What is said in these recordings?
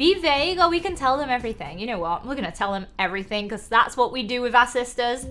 Be vague or we can tell them everything. You know what? We're gonna tell them everything because that's what we do with our sisters.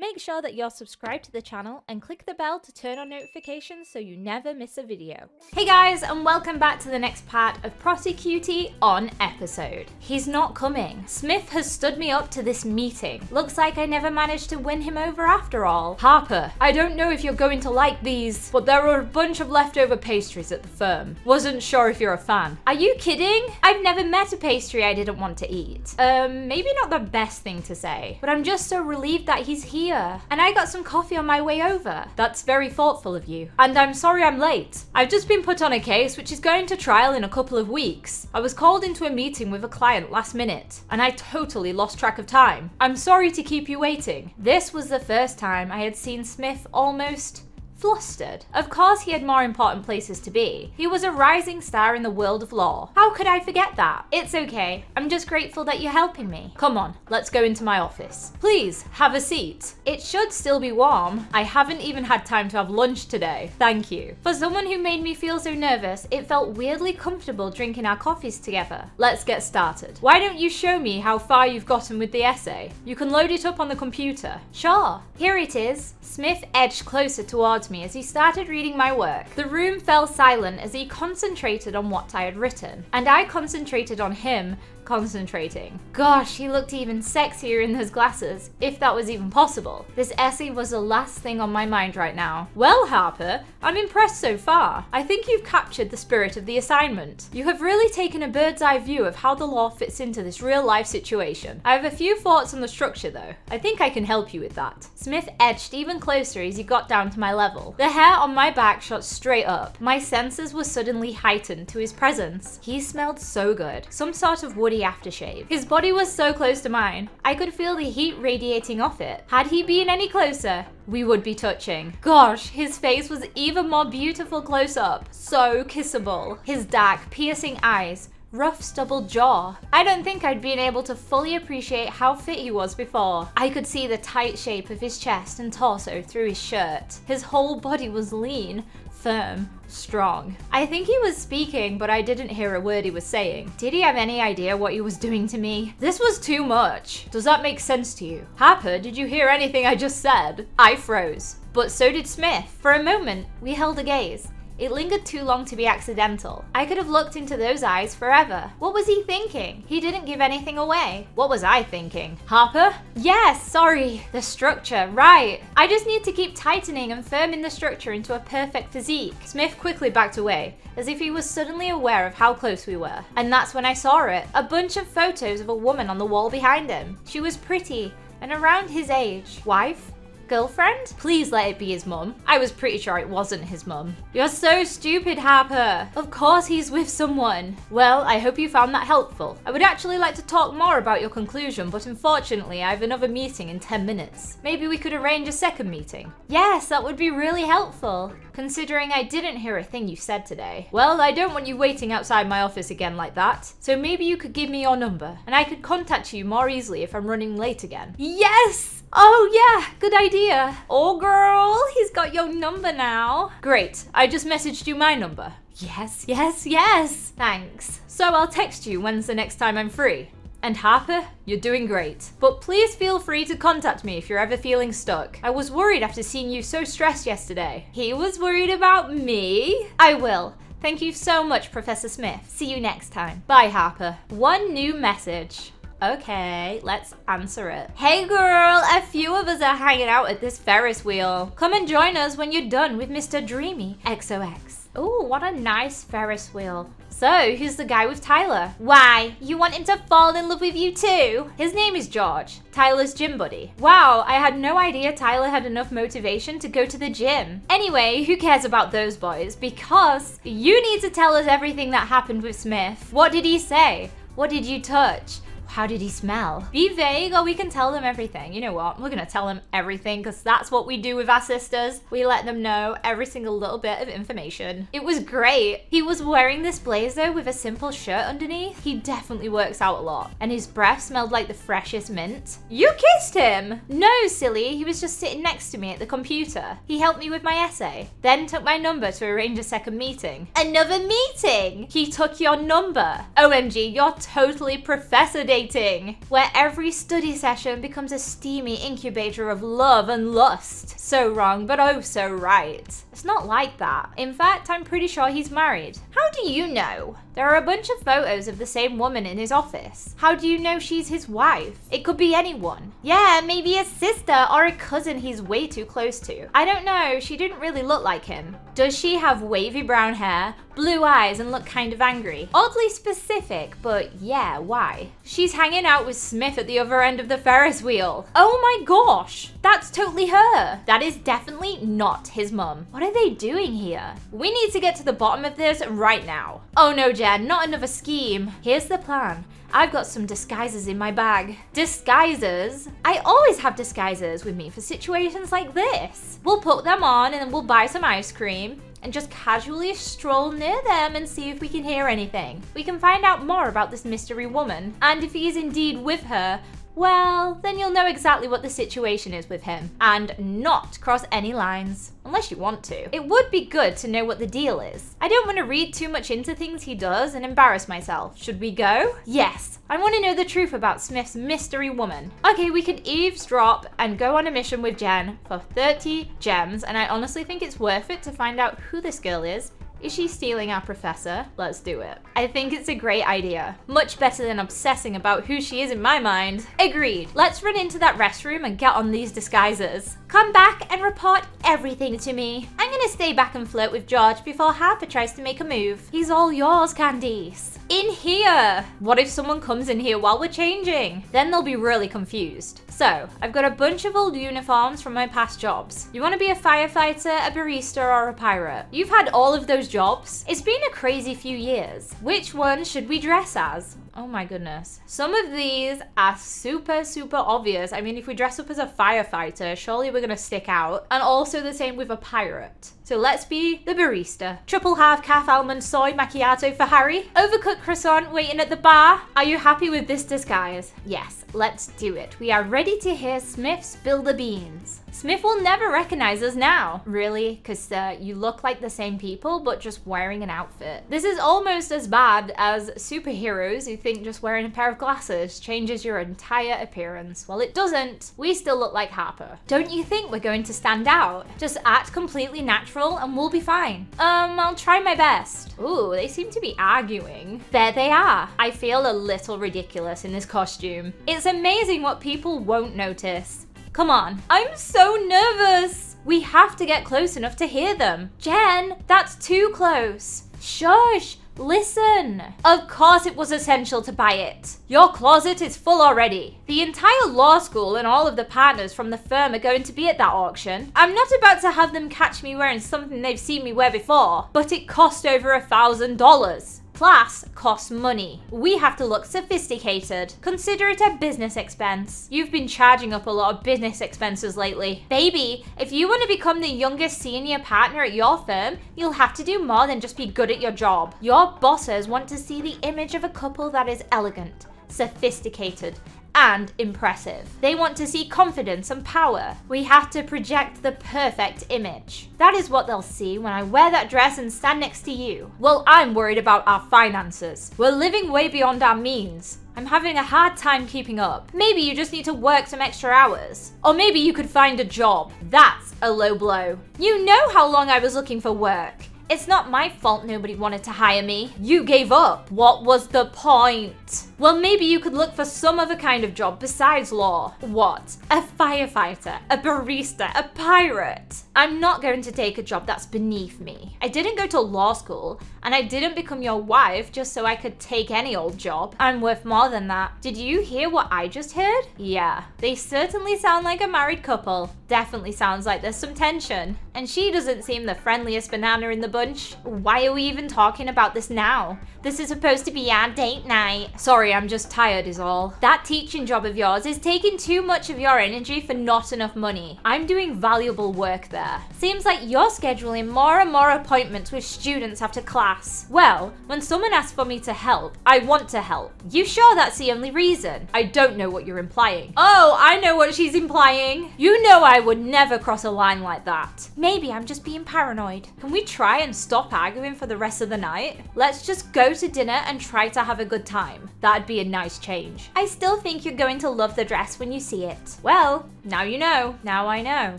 Make sure that you're subscribed to the channel and click the bell to turn on notifications so you never miss a video. Hey guys, and welcome back to the next part of Prosecutie on episode. He's not coming. Smith has stood me up to this meeting. Looks like I never managed to win him over after all. Harper, I don't know if you're going to like these, but there are a bunch of leftover pastries at the firm. Wasn't sure if you're a fan. Are you kidding? I've never met a pastry I didn't want to eat. Maybe not the best thing to say, but I'm just so relieved that he's here. And I got some coffee on my way over. That's very thoughtful of you. And I'm sorry I'm late. I've just been put on a case which is going to trial in a couple of weeks. I was called into a meeting with a client last minute, and I totally lost track of time. I'm sorry to keep you waiting. This was the first time I had seen Smith almost flustered. Of course he had more important places to be. He was a rising star in the world of law. How could I forget that? It's okay. I'm just grateful that you're helping me. Come on, let's go into my office. Please, have a seat. It should still be warm. I haven't even had time to have lunch today. Thank you. For someone who made me feel so nervous, it felt weirdly comfortable drinking our coffees together. Let's get started. Why don't you show me how far you've gotten with the essay? You can load it up on the computer. Sure. Here it is. Smith edged closer towards me as he started reading my work. The room fell silent as he concentrated on what I had written, and I concentrated on him concentrating. Gosh, he looked even sexier in those glasses, if that was even possible. This essay was the last thing on my mind right now. Well, Harper, I'm impressed so far. I think you've captured the spirit of the assignment. You have really taken a bird's eye view of how the law fits into this real life situation. I have a few thoughts on the structure though. I think I can help you with that. Smith edged even closer as he got down to my level. The hair on my back shot straight up. My senses were suddenly heightened to his presence. He smelled so good. Some sort of woody aftershave. His body was so close to mine. I could feel the heat radiating off it. Had he been any closer, we would be touching. Gosh, his face was even more beautiful close up. So kissable. His dark, piercing eyes, rough stubbled jaw. I don't think I'd been able to fully appreciate how fit he was before. I could see the tight shape of his chest and torso through his shirt. His whole body was lean, firm, strong. I think he was speaking, but I didn't hear a word he was saying. Did he have any idea what he was doing to me? This was too much. Does that make sense to you? Harper, did you hear anything I just said? I froze, but so did Smith. For a moment, we held a gaze. It lingered too long to be accidental. I could have looked into those eyes forever. What was he thinking? He didn't give anything away. What was I thinking? Harper? Yes, sorry. The structure, right. I just need to keep tightening and firming the structure into a perfect physique. Smith quickly backed away, as if he was suddenly aware of how close we were. And that's when I saw it. A bunch of photos of a woman on the wall behind him. She was pretty and around his age. Wife? Girlfriend? Please let it be his mum. I was pretty sure it wasn't his mum. You're so stupid, Harper. Of course he's with someone. Well, I hope you found that helpful. I would actually like to talk more about your conclusion, but unfortunately I have another meeting in 10 minutes. Maybe we could arrange a second meeting. Yes, that would be really helpful, considering I didn't hear a thing you said today. Well, I don't want you waiting outside my office again like that, so maybe you could give me your number, and I could contact you more easily if I'm running late again. Yes! Oh yeah, good idea. Oh girl, he's got your number now. Great, I just messaged you my number. Yes, yes, yes. Thanks. So I'll text you when's the next time I'm free. And Harper, you're doing great. But please feel free to contact me if you're ever feeling stuck. I was worried after seeing you so stressed yesterday. He was worried about me? I will. Thank you so much, Professor Smith. See you next time. Bye, Harper. One new message. Okay, let's answer it. Hey girl, a few of us are hanging out at this Ferris wheel. Come and join us when you're done with Mr. Dreamy. XOX. Ooh, what a nice Ferris wheel. So, who's the guy with Tyler? Why, you want him to fall in love with you too? His name is George, Tyler's gym buddy. Wow, I had no idea Tyler had enough motivation to go to the gym. Anyway, who cares about those boys? Because you need to tell us everything that happened with Smith. What did he say? What did you touch? How did he smell? Be vague or we can tell them everything. You know what? We're gonna tell them everything because that's what we do with our sisters. We let them know every single little bit of information. It was great. He was wearing this blazer with a simple shirt underneath. He definitely works out a lot. And his breath smelled like the freshest mint. You kissed him? No, silly. He was just sitting next to me at the computer. He helped me with my essay, then took my number to arrange a second meeting. Another meeting? He took your number. OMG, you're totally professor dating, where every study session becomes a steamy incubator of love and lust. So wrong, but oh so right. It's not like that. In fact, I'm pretty sure he's married. How do you know? There are a bunch of photos of the same woman in his office. How do you know she's his wife? It could be anyone. Yeah, maybe a sister or a cousin he's way too close to. I don't know, she didn't really look like him. Does she have wavy brown hair, blue eyes, and look kind of angry? Oddly specific, but yeah, why? She's hanging out with Smith at the other end of the Ferris wheel. Oh my gosh, that's totally her. That is definitely not his mum. What are they doing here? We need to get to the bottom of this right now. Oh no, Jen, not another scheme. Here's the plan. I've got some disguises in my bag. Disguises? I always have disguises with me for situations like this. We'll put them on and then we'll buy some ice cream and just casually stroll near them and see if we can hear anything. We can find out more about this mystery woman. And if he is indeed with her, well, then you'll know exactly what the situation is with him and not cross any lines. Unless you want to. It would be good to know what the deal is. I don't want to read too much into things he does and embarrass myself. Should we go? Yes. I want to know the truth about Smith's mystery woman. Okay, we can eavesdrop and go on a mission with Jen for 30 gems, and I honestly think it's worth it to find out who this girl is. Is she stealing our professor? Let's do it. I think it's a great idea. Much better than obsessing about who she is in my mind. Agreed. Let's run into that restroom and get on these disguises. Come back and report everything to me. I'm gonna stay back and flirt with George before Harper tries to make a move. He's all yours, Candice. In here. What if someone comes in here while we're changing? Then they'll be really confused. So, I've got a bunch of old uniforms from my past jobs. You want to be a firefighter, a barista, or a pirate? You've had all of those jobs. It's been a crazy few years. Which one should we dress as? Oh my goodness. Some of these are super obvious. I mean, if we dress up as a firefighter, surely we're gonna stick out. And also the same with a pirate. So let's be the barista. Triple half calf almond soy macchiato for Harry. Overcooked croissant waiting at the bar. Are you happy with this disguise? Yes, let's do it. We are ready to hear Smith spill the beans. Smith will never recognize us now. Really? Because you look like the same people, but just wearing an outfit. This is almost as bad as superheroes who think just wearing a pair of glasses changes your entire appearance. Well, it doesn't. We still look like Harper. Don't you think we're going to stand out? Just act completely natural and we'll be fine. I'll try my best. Ooh, they seem to be arguing. There they are. I feel a little ridiculous in this costume. It's amazing what people won't notice. Come on. I'm so nervous. We have to get close enough to hear them. Jen, that's too close. Shush. Listen. Of course it was essential to buy it. Your closet is full already. The entire law school and all of the partners from the firm are going to be at that auction. I'm not about to have them catch me wearing something they've seen me wear before, but it cost over $1,000. Class costs money. We have to look sophisticated. Consider it a business expense. You've been charging up a lot of business expenses lately. Baby, if you want to become the youngest senior partner at your firm, you'll have to do more than just be good at your job. Your bosses want to see the image of a couple that is elegant, sophisticated, and impressive. They want to see confidence and power. We have to project the perfect image. That is what they'll see when I wear that dress and stand next to you. Well, I'm worried about our finances. We're living way beyond our means. I'm having a hard time keeping up. Maybe you just need to work some extra hours. Or maybe you could find a job. That's a low blow. You know how long I was looking for work. It's not my fault nobody wanted to hire me. You gave up. What was the point? Well, maybe you could look for some other kind of job besides law. What? A firefighter, a barista, a pirate. I'm not going to take a job that's beneath me. I didn't go to law school, and I didn't become your wife just so I could take any old job. I'm worth more than that. Did you hear what I just heard? Yeah, they certainly sound like a married couple. Definitely sounds like there's some tension. And she doesn't seem the friendliest banana in the bunch. Why are we even talking about this now? This is supposed to be our date night. Sorry, Sorry, I'm just tired is all. That teaching job of yours is taking too much of your energy for not enough money. I'm doing valuable work there. Seems like you're scheduling more and more appointments with students after class. Well, when someone asks for me to help, I want to help. You sure that's the only reason? I don't know what you're implying. Oh, I know what she's implying. You know I would never cross a line like that. Maybe I'm just being paranoid. Can we try and stop arguing for the rest of the night? Let's just go to dinner and try to have a good time. That'd be a nice change. I still think you're going to love the dress when you see it. Well, now you know. Now I know.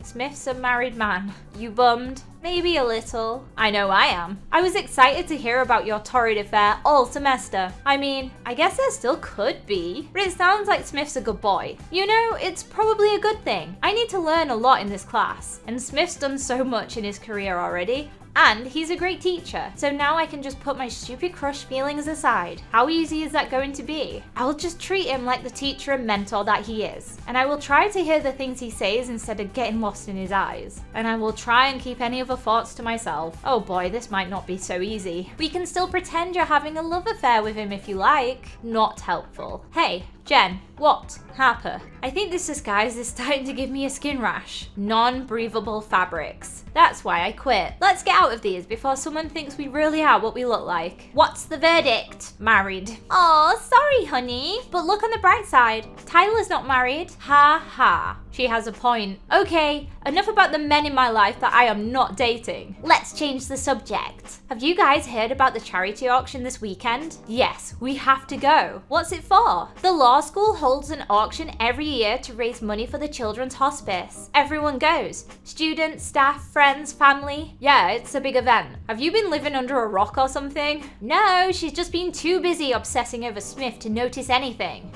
Smith's a married man. You bummed? Maybe a little. I know I am. I was excited to hear about your torrid affair all semester. I mean, I guess there still could be, but it sounds like Smith's a good boy. You know, it's probably a good thing. I need to learn a lot in this class, and Smith's done so much in his career already. And he's a great teacher, so now I can just put my stupid crush feelings aside. How easy is that going to be? I'll just treat him like the teacher and mentor that he is. And I will try to hear the things he says instead of getting lost in his eyes. And I will try and keep any other thoughts to myself. Oh boy, this might not be so easy. We can still pretend you're having a love affair with him if you like. Not helpful. Hey, Jen, what? Harper. I think this disguise is starting to give me a skin rash. Non-breathable fabrics. That's why I quit. Let's get out of these before someone thinks we really are what we look like. What's the verdict? Married. Aw, sorry, honey. But look on the bright side. Tyler's not married. Ha ha. She has a point. Okay, enough about the men in my life that I am not dating. Let's change the subject. Have you guys heard about the charity auction this weekend? Yes, we have to go. What's it for? The law school holds an auction every year to raise money for the children's hospice. Everyone goes. Students, staff, friends, family. Yeah, it's a big event. Have you been living under a rock or something? No, she's just been too busy obsessing over Smith to notice anything.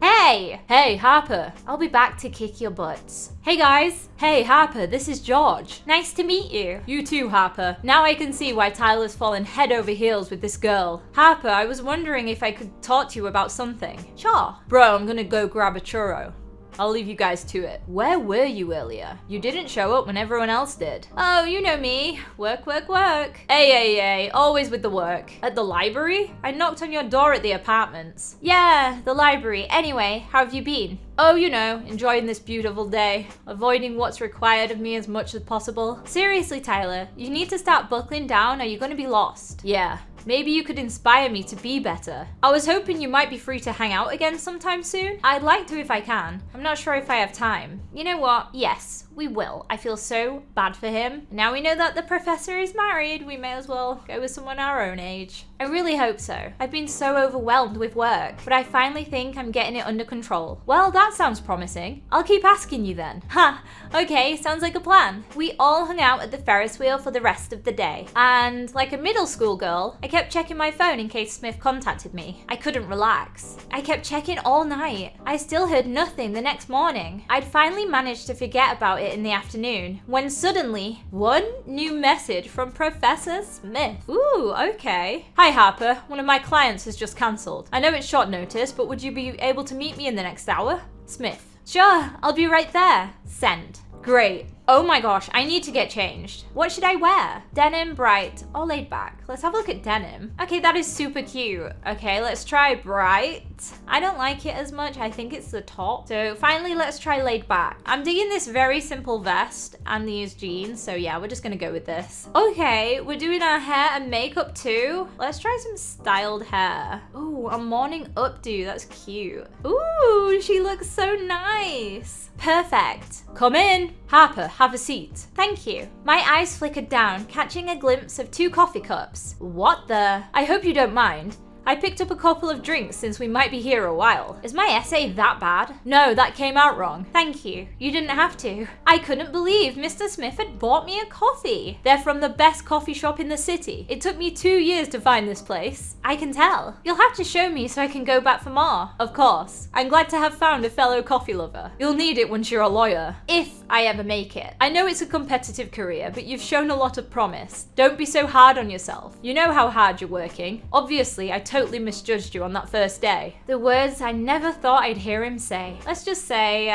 Hey! Hey, Harper. I'll be back to kick your butts. Hey guys. Hey Harper, this is George. Nice to meet you. You too, Harper. Now I can see why Tyler's fallen head over heels with this girl. Harper, I was wondering if I could talk to you about something. Sure. Bro, I'm gonna go grab a churro. I'll leave you guys to it. Where were you earlier? You didn't show up when everyone else did. Oh, you know me. Work, work, work. Hey, always with the work. At the library? I knocked on your door at the apartments. Yeah, the library. Anyway, how have you been? Oh, you know, enjoying this beautiful day. Avoiding what's required of me as much as possible. Seriously, Tyler, you need to start buckling down or you're gonna be lost. Yeah. Maybe you could inspire me to be better. I was hoping you might be free to hang out again sometime soon. I'd like to if I can. I'm not sure if I have time. You know what? Yes, we will. I feel so bad for him. Now we know that the professor is married, we may as well go with someone our own age. I really hope so. I've been so overwhelmed with work, but I finally think I'm getting it under control. Well, that sounds promising. I'll keep asking you then. Ha! Okay, sounds like a plan. We all hung out at the Ferris Wheel for the rest of the day. And like a middle school girl, I kept checking my phone in case Smith contacted me. I couldn't relax. I kept checking all night. I still heard nothing the next morning. I'd finally managed to forget about it in the afternoon, when suddenly, one new message from Professor Smith. Ooh, okay. Hi Harper, one of my clients has just cancelled. I know it's short notice, but would you be able to meet me in the next hour? Smith. Sure, I'll be right there. Send. Great. Oh my gosh, I need to get changed. What should I wear? Denim, bright, or laid back? Let's have a look at denim. Okay, that is super cute. Okay, let's try bright. I don't like it as much. I think it's the top. So finally, let's try laid back. I'm digging this very simple vest and these jeans. So yeah, we're just gonna go with this. Okay, we're doing our hair and makeup too. Let's try some styled hair. Ooh, a morning updo. That's cute. Ooh, she looks so nice. Perfect. Come in. Harper, have a seat. Thank you. My eyes flickered down, catching a glimpse of 2 coffee cups. What the? I hope you don't mind. I picked up a couple of drinks since we might be here a while. Is my essay that bad? No, that came out wrong. Thank you. You didn't have to. I couldn't believe Mr. Smith had bought me a coffee. They're from the best coffee shop in the city. It took me 2 years to find this place. I can tell. You'll have to show me so I can go back for more. Of course. I'm glad to have found a fellow coffee lover. You'll need it once you're a lawyer. If I ever make it. I know it's a competitive career, but you've shown a lot of promise. Don't be so hard on yourself. You know how hard you're working. Obviously, I totally misjudged you on that first day. The words I never thought I'd hear him say. Let's just say,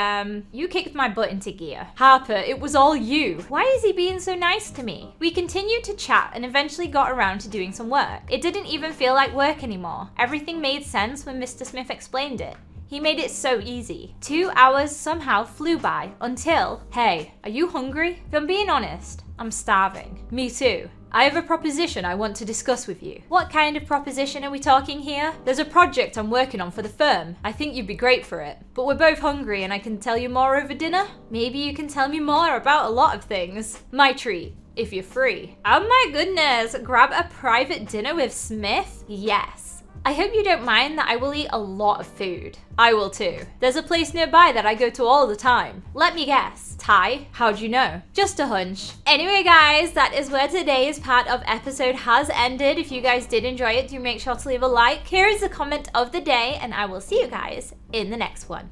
you kicked my butt into gear. Harper, it was all you. Why is he being so nice to me? We continued to chat and eventually got around to doing some work. It didn't even feel like work anymore. Everything made sense when Mr. Smith explained it. He made it so easy. 2 hours somehow flew by until, hey, are you hungry? If I'm being honest, I'm starving. Me too. I have a proposition I want to discuss with you. What kind of proposition are we talking here? There's a project I'm working on for the firm. I think you'd be great for it. But we're both hungry and I can tell you more over dinner? Maybe you can tell me more about a lot of things. My treat. If you're free. Oh my goodness, grab a private dinner with Smith? Yes. I hope you don't mind that I will eat a lot of food. I will too. There's a place nearby that I go to all the time. Let me guess. Thai? How'd you know? Just a hunch. Anyway guys, that is where today's part of episode has ended. If you guys did enjoy it, do make sure to leave a like. Here is the comment of the day and I will see you guys in the next one.